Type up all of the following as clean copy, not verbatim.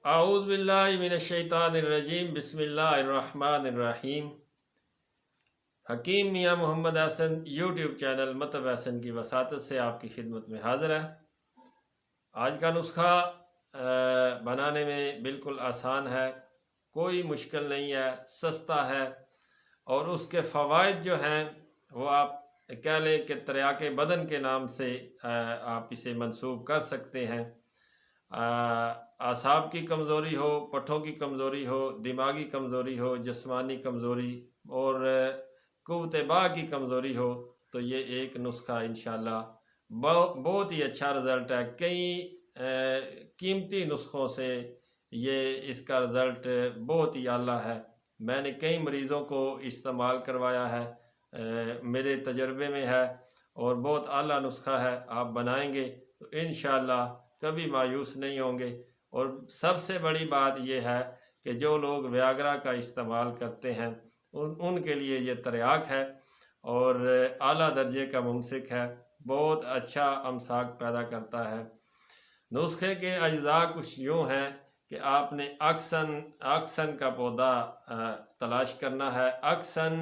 अऊज़ु बिल्लाहि मिनश्शैतानिर्रजीम बिस्मिल्लाहिर्रहमानिर्रहीम। हकीम मियाँ मोहम्मद हसन यूट्यूब चैनल मतब हसन की वसातत से आपकी खिदमत में हाज़िर है। आज का नुस्खा बनाने में बिल्कुल आसान है, कोई मुश्किल नहीं है, सस्ता है और उसके फ़वाइद जो हैं वो आप कह लें कि तरियाके बदन के नाम से आप इसे मंसूब कर सकते हैं। आसाब की कमज़ोरी हो, पट्ठों की कमज़ोरी हो, दिमागी कमज़ोरी हो, जिस्मानी कमज़ोरी और क़ुव्वत बा की कमज़ोरी हो तो ये एक नुस्खा इंशाअल्लाह बहुत ही अच्छा रिज़ल्ट है। कई कीमती नुस्खों से ये इसका रिज़ल्ट बहुत ही आला है। मैंने कई मरीज़ों को इस्तेमाल करवाया है, मेरे तजर्बे में है और बहुत आला नुस्खा है। आप बनाएंगे तो इंशाअल्लाह कभी मायूस नहीं होंगे। और सबसे बड़ी बात यह है कि जो लोग वियाग्रा का इस्तेमाल करते हैं उनके लिए ये तरियाक है और आला दर्जे का मुमसिक है, बहुत अच्छा अमसाक पैदा करता है। नुस्खे के अज्जा कुछ यूँ हैं कि आपने अक्सन का पौधा तलाश करना है। अक्सन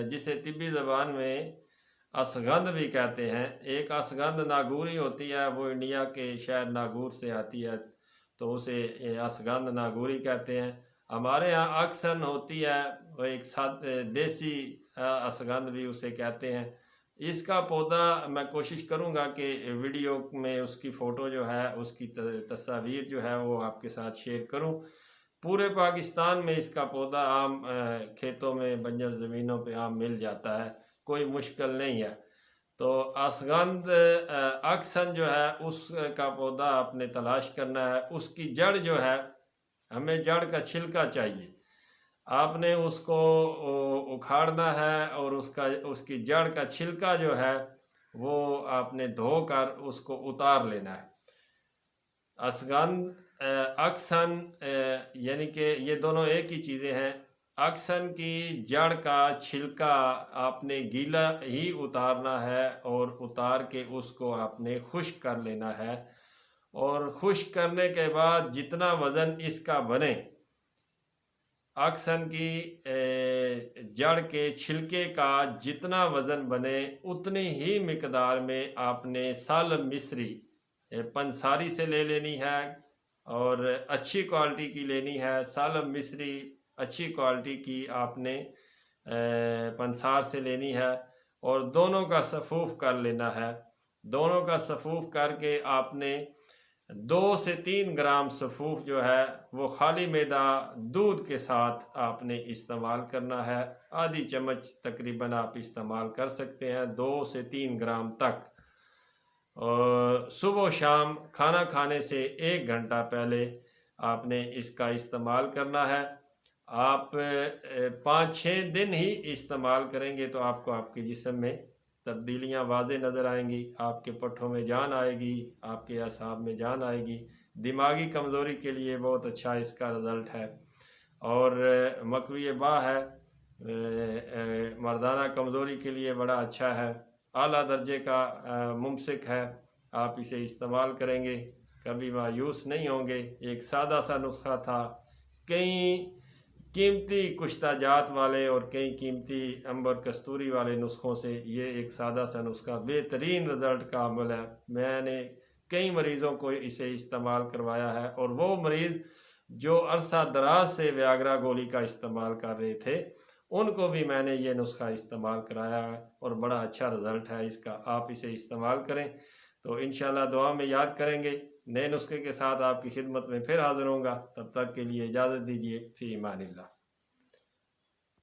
जिसे तिब्बी ज़बान में असगंध भी कहते हैं। एक असगंध नागूरी होती है, वो इंडिया के शहर नागौर से आती है तो उसे असगंध नागौरी कहते हैं। हमारे यहाँ अक्सन होती है, वो एक साथ देसी असगंध भी उसे कहते हैं। इसका पौधा मैं कोशिश करूँगा कि वीडियो में उसकी फ़ोटो जो है, उसकी तस्वीर जो है वो आपके साथ शेयर करूँ। पूरे पाकिस्तान में इसका पौधा आम खेतों में, बंजर ज़मीनों पे आम मिल जाता है, कोई मुश्किल नहीं है। तो असगंध अक्सन जो है उसका पौधा आपने तलाश करना है। उसकी जड़ जो है, हमें जड़ का छिलका चाहिए, आपने उसको उखाड़ना है और उसकी जड़ का छिलका जो है वो आपने धोकर उसको उतार लेना है। असगंध अक्सन यानी कि ये दोनों एक ही चीज़ें हैं। अक्सन की जड़ का छिलका आपने गीला ही उतारना है और उतार के उसको आपने खुश्क कर लेना है और खुश्क करने के बाद जितना वज़न इसका बने, अक्सन की जड़ के छिलके का जितना वज़न बने उतनी ही मिकदार में आपने सालम मिस्री पंसारी से ले लेनी है और अच्छी क्वालिटी की लेनी है। सालम मिस्री अच्छी क्वालिटी की आपने पंसार से लेनी है और दोनों का सफ़ूफ़ कर लेना है। दोनों का सफ़ूफ़ करके आपने 2 से 3 ग्राम सफ़ूफ़ जो है वो खाली मैदा दूध के साथ आपने इस्तेमाल करना है। आधी चम्मच तकरीबन आप इस्तेमाल कर सकते हैं, 2 से 3 ग्राम तक। और सुबह शाम खाना खाने से 1 घंटा पहले आपने इसका इस्तेमाल करना है। आप 5-6 दिन ही इस्तेमाल करेंगे तो आपको आपके जिस्म में तब्दीलियाँ वाज़े नज़र आएंगी, आपके पट्ठों में जान आएगी, आपके असाब में जान आएगी। दिमागी कमज़ोरी के लिए बहुत अच्छा इसका रिज़ल्ट है और मकवी बा है, मर्दाना कमज़ोरी के लिए बड़ा अच्छा है, आला दर्जे का मुमसिक है। आप इसे इस्तेमाल करेंगे कभी मायूस नहीं होंगे। एक सादा सा नुस्खा था, कई कीमती कुश्ता जात वाले और कई कीमती अंबर कस्तूरी वाले नुस्खों से ये एक सादा सा नुस्खा बेहतरीन रिज़ल्ट का अमल है। मैंने कई मरीज़ों को इसे इस्तेमाल करवाया है और वो मरीज़ जो अरसा दराज से वियाग्रा गोली का इस्तेमाल कर रहे थे उनको भी मैंने ये नुस्खा इस्तेमाल कराया है और बड़ा अच्छा रिज़ल्ट है इसका। आप इसे इस्तेमाल करें तो इंशाअल्लाह दुआ में याद करेंगे। नए नुस्खे के साथ आपकी खिदमत में फिर हाज़िर होऊंगा, तब तक के लिए इजाज़त दीजिए। फ़ी अमानिल्लाह।